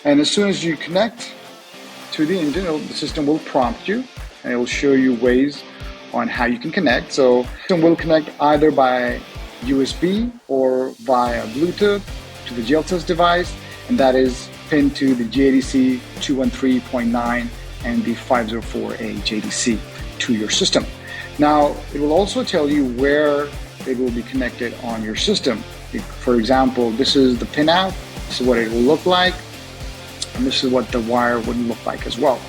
And as soon as you connect to the engine, the system will prompt you and it will show you ways on how you can connect. So the system will connect either by USB or via Bluetooth to the Jaltest device, and that is pinned to the JDC 213.9 and the 504A JDC to your system. Now, it will also tell you where it will be connected on your system. For example, this is the pinout, this is what it will look like, and this is what the wire would look like as well.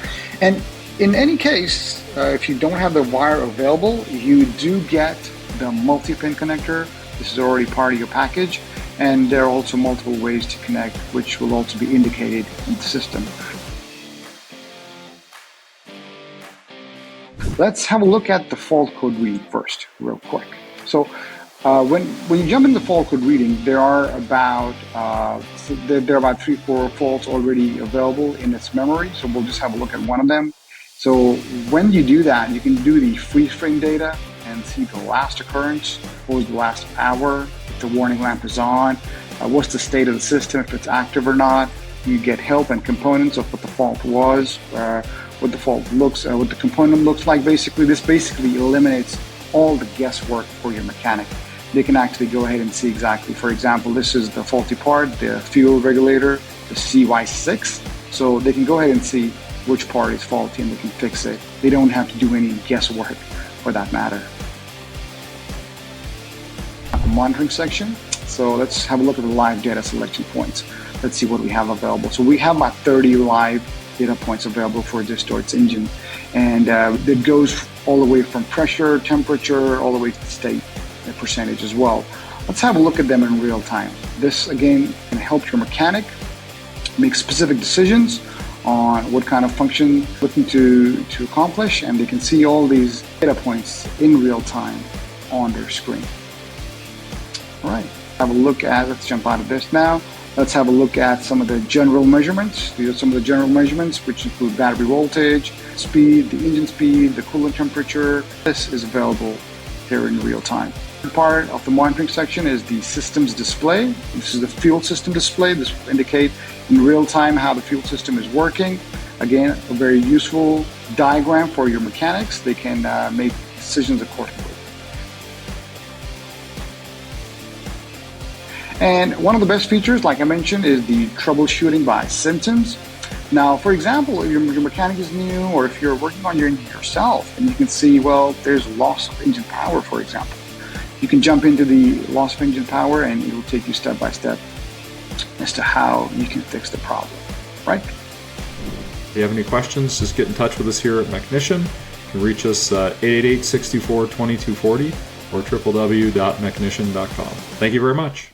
And in any case, if you don't have the wire available, you do get the multi-pin connector. This is already part of your package, and there are also multiple ways to connect, which will also be indicated in the system. Let's have a look at the fault code read first, real quick. So when you jump into fault code reading, there are about 3-4 faults already available in its memory. So we'll just have a look at one of them. So when you do that, you can do the freeze frame data and see the last occurrence, what was the last hour, if the warning lamp is on, what's the state of the system, if it's active or not. You get help and components of what the fault was, what the fault looks, what the component looks like. Basically, this basically eliminates all the guesswork for your mechanic. They can actually go ahead and see exactly. For example, this is the faulty part, the fuel regulator, the CY6. So they can go ahead and see which part is faulty and they can fix it. They don't have to do any guesswork for that matter. The monitoring section. So let's have a look at the live data selection points. Let's see what we have available. So we have about 30 live data points available for this DEUTZ engine. And it goes all the way from pressure, temperature, all the way to the state percentage as well. Let's have a look at them in real time. This again can help your mechanic make specific decisions on what kind of function looking to accomplish, and they can see all these data points in real time on their screen. All right, have a look at, let's jump out of this now. Let's have a look at some of the general measurements. These are some of the general measurements, which include battery voltage, speed, the engine speed, the coolant temperature. This is available here in real time. Part of the monitoring section is the systems display. This is the fuel system display. This will indicate in real time how the fuel system is working. Again, a very useful diagram for your mechanics. They can make decisions accordingly. And one of the best features, like I mentioned, is the troubleshooting by symptoms. Now, for example, if your mechanic is new, or if you're working on your engine yourself and you can see, well, there's loss of engine power, for example. You can jump into the loss of engine power and it will take you step by step as to how you can fix the problem, right? If you have any questions, just get in touch with us here at Mechnician. You can reach us at 888-624-2240 or www.mechnician.com. Thank you very much.